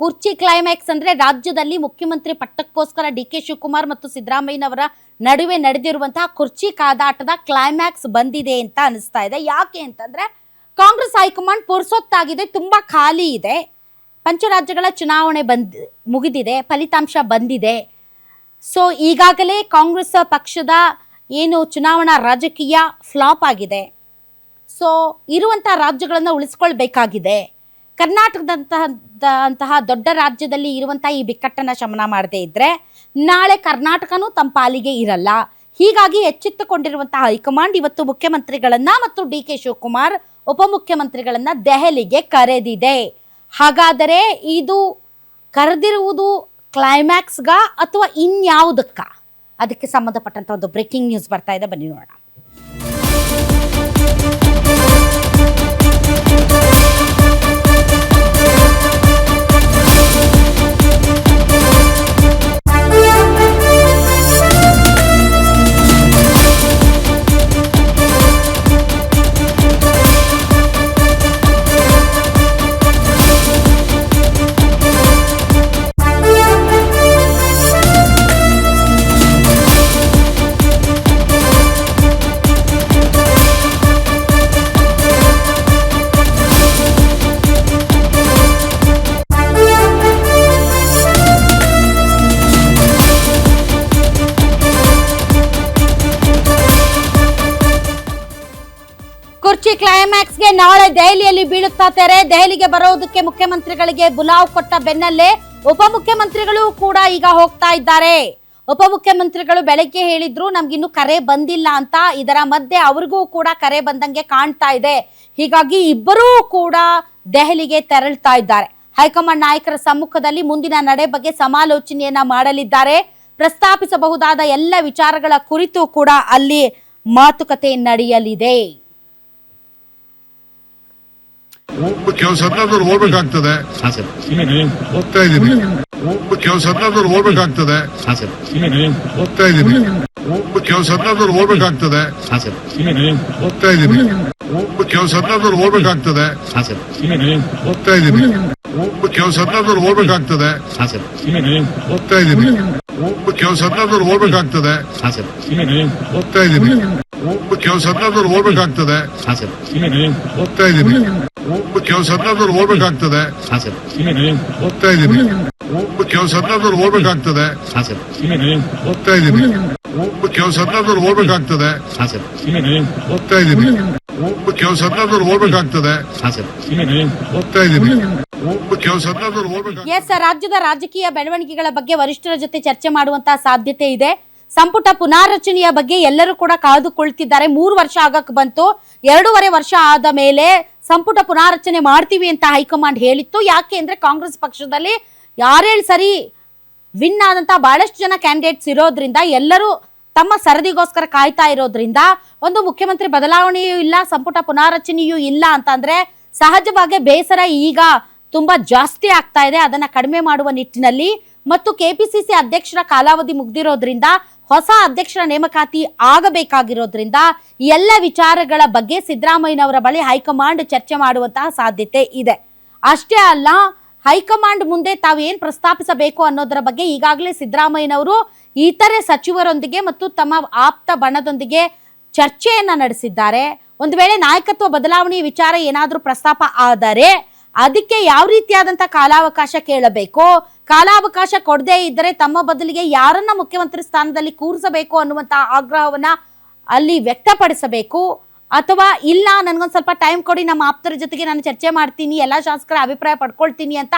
ಕುರ್ಚಿ ಕ್ಲೈಮ್ಯಾಕ್ಸ್ ಅಂದ್ರೆ ರಾಜ್ಯದಲ್ಲಿ ಮುಖ್ಯಮಂತ್ರಿ ಪಟ್ಟಕ್ಕೋಸ್ಕರ ಡಿ.ಕೆ. ಶಿವಕುಮಾರ್ ಮತ್ತು ಸಿದ್ದರಾಮಯ್ಯನವರ ನಡುವೆ ನಡೆದಿರುವಂತಹ ಕುರ್ಚಿ ಕಾದಾಟದ ಕ್ಲೈಮ್ಯಾಕ್ಸ್ ಬಂದಿದೆ ಅಂತ ಅನಿಸ್ತಾ ಇದೆ. ಯಾಕೆ ಅಂತಂದ್ರೆ ಕಾಂಗ್ರೆಸ್ ಹೈಕಮಾಂಡ್ ಪುರ್ಸೊತ್ತಾಗಿದೆ, ತುಂಬಾ ಖಾಲಿ ಇದೆ. ಪಂಚರಾಜ್ಯಗಳ ಚುನಾವಣೆ ಮುಗಿದಿದೆ, ಫಲಿತಾಂಶ ಬಂದಿದೆ. ಸೊ ಈಗಾಗಲೇ ಕಾಂಗ್ರೆಸ್ ಪಕ್ಷದ ಏನು ಚುನಾವಣಾ ರಾಜಕೀಯ ಫ್ಲಾಪ್ ಆಗಿದೆ. ಸೊ ಇರುವಂಥ ರಾಜ್ಯಗಳನ್ನು ಉಳಿಸ್ಕೊಳ್ಬೇಕಾಗಿದೆ. ಕರ್ನಾಟಕದಂತಹ ದೊಡ್ಡ ರಾಜ್ಯದಲ್ಲಿ ಇರುವಂಥ ಈ ಬಿಕ್ಕಟ್ಟನ್ನು ಶಮನ ಮಾಡದೇ ಇದ್ದರೆ ನಾಳೆ ಕರ್ನಾಟಕನೂ ತಮ್ಮ ಪಾಲಿಗೆ ಇರಲ್ಲ. ಹೀಗಾಗಿ ಎಚ್ಚೆತ್ತುಕೊಂಡಿರುವಂತಹ ಹೈಕಮಾಂಡ್ ಇವತ್ತು ಮುಖ್ಯಮಂತ್ರಿಗಳನ್ನ ಮತ್ತು ಡಿ.ಕೆ. ಶಿವಕುಮಾರ್ ಉಪಮುಖ್ಯಮಂತ್ರಿಗಳನ್ನ ದೆಹಲಿಗೆ ಕರೆದಿದೆ. ಹಾಗಾದರೆ ಇದು ಕರೆದಿರುವುದು ಕ್ಲೈಮ್ಯಾಕ್ಸ್ಗ ಅಥವಾ ಇನ್ಯಾವುದಕ್ಕ? ಅದಕ್ಕೆ ಸಂಬಂಧಪಟ್ಟಂತ ಒಂದು ಬ್ರೇಕಿಂಗ್ ನ್ಯೂಸ್ ಬರ್ತಾ ಇದೆ, ಬನ್ನಿ ನೋಡೋಣ. ಕುರ್ಚಿ ಕ್ಲೈಮ್ಯಾಕ್ಸ್ಗೆ ನಾಳೆ ದೆಹಲಿಯಲ್ಲಿ ಬೀಳುತ್ತಾ ತೆರೆ. ದೆಹಲಿಗೆ ಬರೋದಕ್ಕೆ ಮುಖ್ಯಮಂತ್ರಿಗಳಿಗೆ ಬುಲಾವ್ ಕೊಟ್ಟ ಬೆನ್ನಲ್ಲೇ ಉಪಮುಖ್ಯಮಂತ್ರಿಗಳು ಕೂಡ ಈಗ ಹೋಗ್ತಾ ಇದ್ದಾರೆ. ಉಪಮುಖ್ಯಮಂತ್ರಿಗಳು ಬೆಳಗ್ಗೆ ಹೇಳಿದ್ರು ನಮ್ಗಿನ್ನು ಕರೆ ಬಂದಿಲ್ಲ ಅಂತ. ಇದರ ಮಧ್ಯೆ ಅವ್ರಿಗೂ ಕೂಡ ಕರೆ ಬಂದಂಗೆ ಕಾಣ್ತಾ ಇದೆ. ಹೀಗಾಗಿ ಇಬ್ಬರೂ ಕೂಡ ದೆಹಲಿಗೆ ತೆರಳ್ತಾ ಇದ್ದಾರೆ. ಹೈಕಮಾಂಡ್ ನಾಯಕರ ಸಮ್ಮುಖದಲ್ಲಿ ಮುಂದಿನ ನಡೆ ಬಗ್ಗೆ ಸಮಾಲೋಚನೆಯನ್ನ ಮಾಡಲಿದ್ದಾರೆ. ಪ್ರಸ್ತಾಪಿಸಬಹುದಾದ ಎಲ್ಲ ವಿಚಾರಗಳ ಕುರಿತು ಕೂಡ ಅಲ್ಲಿ ಮಾತುಕತೆ ನಡೆಯಲಿದೆ. ಕೆಲಸದವ್ರು ಹೋಗ್ಬೇಕಾಗ್ತದೆ, ಹೋಗ್ತಾ ಇದ್ದೀನಿ. ಕೆಲಸದವ್ರು ಹೋಗ್ಬೇಕಾಗ್ತದೆ, ಹೋಗ್ತಾ ಇದ್ದೀನಿ. ಕೆಲಸದವ್ರು ಹೋಗ್ಬೇಕಾಗ್ತದೆ, ಹೋಗ್ತಾ ಇದ್ದೀನಿ. ಕೆಲಸದವ್ರು ಹೋಗ್ಬೇಕಾಗ್ತದೆ, ಹೋಗ್ತಾ ಇದ್ದೀನಿ. ಕೆಲಸದವ್ರು ಹೋಗ್ಬೇಕಾಗ್ತದೆ, ಹೋಗ್ತಾ ಇದ್ದೀನಿ. ಕೆಲಸದವ್ರು ಹೋಗ್ಬೇಕಾಗ್ತದೆ, ಹೋಗ್ತಾ ಇದ್ದೀನಿ. ಕೆಲಸದವ್ರು ಹೋಗ್ಬೇಕಾಗ್ತದೆ, ಹೋಗ್ತಾ ಇದ್ದೀನಿ. ಕೆಲಸದವ್ರು ಹೋಗ್ಬೇಕಾಗ್ತದೆ, ಹೋಗ್ತಾ ಇದ್ದೀನಿ. ಕೆಲಸದವ್ರು ಹೋಗ್ಬೇಕಾಗ್ತದೆ, ಹೋಗ್ತಾ ಇದ್ದೀನಿ. ಕೆಲಸದವ್ರು ಹೋಗ್ಬೇಕಾಗ್ತದೆ, ಹೋಗ್ತಾ ಇದ್ದೀನಿ. ಕೆಲಸದವ್ರು ಹೋಗ್ಬೇಕಾಗ್ತದೆ, ಹೋಗ್ತಾ ಇದ್ದೀನಿ. ಕೆಲಸದವ್ರು ಹೋಗ್ಬೇಕಾಗ್ತದೆ. ಎಸ್, ರಾಜ್ಯದ ರಾಜಕೀಯ ಬೆಳವಣಿಗೆಗಳ ಬಗ್ಗೆ ವರಿಷ್ಠರ ಜೊತೆ ಚರ್ಚೆ ಮಾಡುವಂತಹ ಸಾಧ್ಯತೆ ಇದೆ. ಸಂಪುಟ ಪುನಾರಚನೆಯ ಬಗ್ಗೆ ಎಲ್ಲರೂ ಕೂಡ ಕಾದುಕೊಳ್ತಿದ್ದಾರೆ. 3 ವರ್ಷ ಆಗಕ್ಕೆ ಬಂತು. 2.5 ವರ್ಷ ಆದ ಮೇಲೆ ಸಂಪುಟ ಪುನಾರಚನೆ ಮಾಡ್ತೀವಿ ಅಂತ ಹೈಕಮಾಂಡ್ ಹೇಳಿತ್ತು. ಯಾಕೆ ಅಂದ್ರೆ ಕಾಂಗ್ರೆಸ್ ಪಕ್ಷದಲ್ಲಿ ಯಾರೇಳು ಸರಿ ವಿನ್ ಆದಂತ ಬಹಳಷ್ಟು ಜನ ಕ್ಯಾಂಡಿಡೇಟ್ಸ್ ಇರೋದ್ರಿಂದ ಎಲ್ಲರೂ ತಮ್ಮ ಸರದಿಗೋಸ್ಕರ ಕಾಯ್ತಾ ಇರೋದ್ರಿಂದ ಒಂದು ಮುಖ್ಯಮಂತ್ರಿ ಬದಲಾವಣೆಯೂ ಇಲ್ಲ, ಸಂಪುಟ ಪುನಾರಚನೆಯೂ ಇಲ್ಲ ಅಂತಂದ್ರೆ ಸಹಜವಾಗಿ ಬೇಸರ ಈಗ ತುಂಬಾ ಜಾಸ್ತಿ ಆಗ್ತಾ ಇದೆ. ಅದನ್ನ ಕಡಿಮೆ ಮಾಡುವ ನಿಟ್ಟಿನಲ್ಲಿ ಮತ್ತು ಕೆಪಿಸಿಸಿ ಅಧ್ಯಕ್ಷರ ಕಾಲಾವಧಿ ಮುಗ್ದಿರೋದ್ರಿಂದ ಹೊಸ ಅಧ್ಯಕ್ಷರ ನೇಮಕಾತಿ ಆಗಬೇಕಾಗಿರೋದ್ರಿಂದ ಎಲ್ಲ ವಿಚಾರಗಳ ಬಗ್ಗೆ ಸಿದ್ದರಾಮಯ್ಯನವರ ಬಳಿ ಹೈಕಮಾಂಡ್ ಚರ್ಚೆ ಮಾಡುವಂತಹ ಸಾಧ್ಯತೆ ಇದೆ. ಅಷ್ಟೇ ಅಲ್ಲ, ಹೈಕಮಾಂಡ್ ಮುಂದೆ ತಾವೇನ್ ಪ್ರಸ್ತಾಪಿಸಬೇಕು ಅನ್ನೋದರ ಬಗ್ಗೆ ಈಗಾಗಲೇ ಸಿದ್ದರಾಮಯ್ಯನವರು ಇತರೆ ಸಚಿವರೊಂದಿಗೆ ಮತ್ತು ತಮ್ಮ ಆಪ್ತ ಬಣದೊಂದಿಗೆ ಚರ್ಚೆಯನ್ನ ನಡೆಸಿದ್ದಾರೆ. ಒಂದು ವೇಳೆ ನಾಯಕತ್ವ ಬದಲಾವಣೆ ವಿಚಾರ ಏನಾದ್ರೂ ಪ್ರಸ್ತಾಪ ಆದರೆ ಅದಕ್ಕೆ ಯಾವ ರೀತಿಯಾದಂತಹ ಕಾಲಾವಕಾಶ ಕೇಳಬೇಕು, ಕಾಲಾವಕಾಶ ಕೊಡದೇ ಇದ್ದರೆ ತಮ್ಮ ಬದಲಿಗೆ ಯಾರನ್ನ ಮುಖ್ಯಮಂತ್ರಿ ಸ್ಥಾನದಲ್ಲಿ ಕೂರಿಸಬೇಕು ಅನ್ನುವಂತಹ ಆಗ್ರಹವನ್ನ ಅಲ್ಲಿ ವ್ಯಕ್ತಪಡಿಸಬೇಕು. ಅಥವಾ ಇಲ್ಲ, ನನ್ಗೊಂದು ಸ್ವಲ್ಪ ಟೈಮ್ ಕೊಡಿ, ನಮ್ಮ ಆಪ್ತರ ಜೊತೆಗೆ ನಾನು ಚರ್ಚೆ ಮಾಡ್ತೀನಿ, ಎಲ್ಲ ಶಾಸಕರ ಅಭಿಪ್ರಾಯ ಪಡ್ಕೊಳ್ತೀನಿ ಅಂತ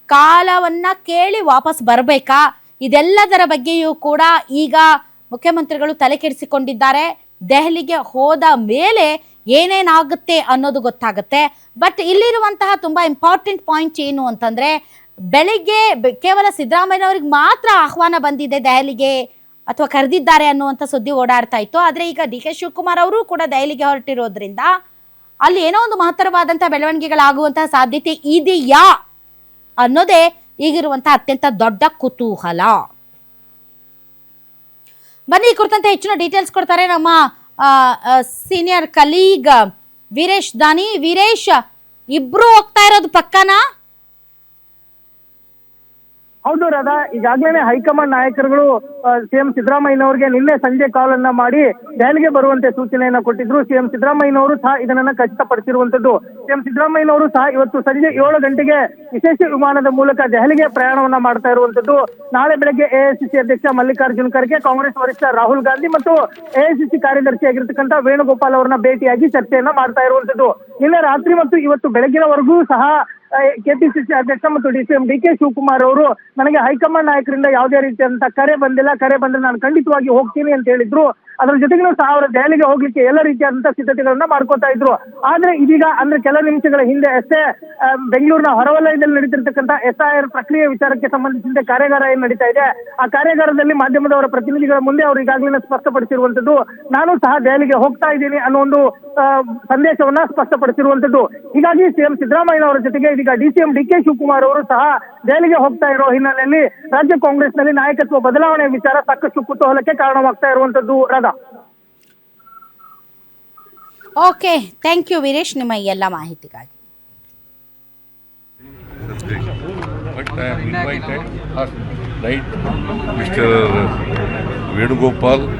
ಕಾಲವನ್ನ ಕೇಳಿ ವಾಪಸ್ ಬರಬೇಕಾ? ಇದೆಲ್ಲದರ ಬಗ್ಗೆಯೂ ಕೂಡ ಈಗ ಮುಖ್ಯಮಂತ್ರಿಗಳು ತಲೆ ಕೆಡಿಸಿಕೊಂಡಿದ್ದಾರೆ. ದೆಹಲಿಗೆ ಹೋದ ಮೇಲೆ ಏನೇನಾಗುತ್ತೆ ಅನ್ನೋದು ಗೊತ್ತಾಗುತ್ತೆ. ಬಟ್ ಇಲ್ಲಿರುವಂತಹ ತುಂಬಾ ಇಂಪಾರ್ಟೆಂಟ್ ಪಾಯಿಂಟ್ ಏನು ಅಂತಂದ್ರೆ, ಬೆಳಿಗ್ಗೆ ಕೇವಲ ಸಿದ್ದರಾಮಯ್ಯನವರಿಗೆ ಮಾತ್ರ ಆಹ್ವಾನ ಬಂದಿದೆ ದೆಹಲಿಗೆ ಅಥವಾ ಕರೆದಿದ್ದಾರೆ ಅನ್ನುವಂಥ ಸುದ್ದಿ ಓಡಾಡ್ತಾ ಇತ್ತು. ಆದ್ರೆ ಈಗ ಡಿ.ಕೆ. ಶಿವಕುಮಾರ್ ಅವರು ಕೂಡ ದೆಹಲಿಗೆ ಹೊರಟಿರೋದ್ರಿಂದ ಅಲ್ಲಿ ಏನೋ ಒಂದು ಮಹತ್ತರವಾದಂತಹ ಬೆಳವಣಿಗೆಗಳಾಗುವಂತಹ ಸಾಧ್ಯತೆ ಇದೆಯಾ ಅನ್ನೋದೇ ಈಗಿರುವಂತಹ ಅತ್ಯಂತ ದೊಡ್ಡ ಕುತೂಹಲ. ಬನ್ನಿ, ಈ ಕುರಿತಂತೆ ಹೆಚ್ಚಿನ ಡೀಟೇಲ್ಸ್ ಕೊಡ್ತಾರೆ ನಮ್ಮ ಸೀನಿಯರ್ ಕಲೀಗ್ ವೀರೇಶ್ ದಾನಿ. ವೀರೇಶ್, ಇಬ್ರು ಹೋಗ್ತಾ ಇರೋದು ಪಕ್ಕನಾ? ಹೌದು ರಾಧಾ, ಈಗಾಗಲೇ ಹೈಕಮಾಂಡ್ ನಾಯಕರುಗಳು ಸಿಎಂ ಸಿದ್ದರಾಮಯ್ಯನವರಿಗೆ ನಿನ್ನೆ ಸಂಜೆ ಕಾಲ್ ಅನ್ನ ಮಾಡಿ ದೆಹಲಿಗೆ ಬರುವಂತೆ ಸೂಚನೆಯನ್ನ ಕೊಟ್ಟಿದ್ರು. ಸಿಎಂ ಸಿದ್ದರಾಮಯ್ಯನವರು ಸಹ ಇದನ್ನ ಖಚಿತಪಡಿಸಿರುವಂತದ್ದು. ಸಿಎಂ ಸಿದ್ದರಾಮಯ್ಯನವರು ಸಹ ಇವತ್ತು ಸಂಜೆ 7 ಗಂಟೆಗೆ ವಿಶೇಷ ವಿಮಾನದ ಮೂಲಕ ದೆಹಲಿಗೆ ಪ್ರಯಾಣವನ್ನ ಮಾಡ್ತಾ ಇರುವಂತದ್ದು. ನಾಳೆ ಬೆಳಗ್ಗೆ ಎಐಸಿಸಿ ಅಧ್ಯಕ್ಷ ಮಲ್ಲಿಕಾರ್ಜುನ್ ಖರ್ಗೆ, ಕಾಂಗ್ರೆಸ್ ವರಿಷ್ಠ ರಾಹುಲ್ ಗಾಂಧಿ ಮತ್ತು ಎಐಸಿಸಿ ಕಾರ್ಯದರ್ಶಿಯಾಗಿರ್ತಕ್ಕಂಥ ವೇಣುಗೋಪಾಲ್ ಅವರನ್ನ ಭೇಟಿಯಾಗಿ ಚರ್ಚೆಯನ್ನ ಮಾಡ್ತಾ ಇರುವಂತದ್ದು. ನಿನ್ನೆ ರಾತ್ರಿ ಮತ್ತು ಇವತ್ತು ಬೆಳಗಿನವರೆಗೂ ಸಹ ಕೆಪಿಸಿಸಿ ಅಧ್ಯಕ್ಷ ಮತ್ತು ಸಿಎಂ ಡಿಕೆ ಶಿವಕುಮಾರ್ ಅವರು ನನಗೆ ಹೈಕಮಾಂಡ್ ನಾಯಕರಿಂದ ಯಾವುದೇ ರೀತಿಯಾದಂತಹ ಕರೆ ಬಂದಿಲ್ಲ, ಕರೆ ಬಂದ್ರೆ ನಾನು ಖಂಡಿತವಾಗಿ ಹೋಗ್ತೀನಿ ಅಂತ ಹೇಳಿದ್ರು. ಅದರ ಜೊತೆಗೂ ಸಹ ಅವರು ದೆಹಲಿಗೆ ಹೋಗ್ಲಿಕ್ಕೆ ಎಲ್ಲ ರೀತಿಯಾದಂತಹ ಸಿದ್ಧತೆಗಳನ್ನ ಮಾಡ್ಕೋತಾ ಇದ್ರು. ಆದ್ರೆ ಇದೀಗ ಅಂದ್ರೆ ಕೆಲ ನಿಮಿಷಗಳ ಹಿಂದೆ ಅಷ್ಟೇ ಬೆಂಗಳೂರಿನ ಹೊರವಲಯದಲ್ಲಿ ನಡೀತಿರ್ತಕ್ಕಂಥ SIR ಪ್ರಕ್ರಿಯೆ ವಿಚಾರಕ್ಕೆ ಸಂಬಂಧಿಸಿದಂತೆ ಕಾರ್ಯಾಗಾರ ಏನ್ ನಡೀತಾ ಇದೆ, ಆ ಕಾರ್ಯಾಗಾರದಲ್ಲಿ ಮಾಧ್ಯಮದವರ ಪ್ರತಿನಿಧಿಗಳ ಮುಂದೆ ಅವರು ಈಗಾಗಲೇ ಸ್ಪಷ್ಟಪಡಿಸಿರುವಂತದ್ದು, ನಾನು ಸಹ ದೆಹಲಿಗೆ ಹೋಗ್ತಾ ಇದ್ದೀನಿ ಅನ್ನೋ ಒಂದು ಸಂದೇಶವನ್ನ ಸ್ಪಷ್ಟಪಡಿಸಿರುವಂತದ್ದು. ಹೀಗಾಗಿ ಸಿಎಂ ಸಿದ್ದರಾಮಯ್ಯ ಅವರ ಜೊತೆಗೆ ಇದೀಗ ಸಿಎಂ ಡಿಕೆ ಶಿವಕುಮಾರ್ ಅವರು ಸಹ ದೆಹಲಿಗೆ ಹೋಗ್ತಾ ಇರೋ ಹಿನ್ನೆಲೆಯಲ್ಲಿ ರಾಜ್ಯ ಕಾಂಗ್ರೆಸ್ನಲ್ಲಿ ನಾಯಕತ್ವ ಬದಲಾವಣೆ ವಿಚಾರ ಸಾಕಷ್ಟು ಕುತೂಹಲಕ್ಕೆ ಕಾರಣವಾಗ್ತಾ ಇರುವಂತದ್ದು. Radha, okay, thank you Veeresh ನಿಮ್ಮ ಈ ಎಲ್ಲ ಮಾಹಿತಿಗಾಗಿ. But I am invited, right, Mr. Venugopal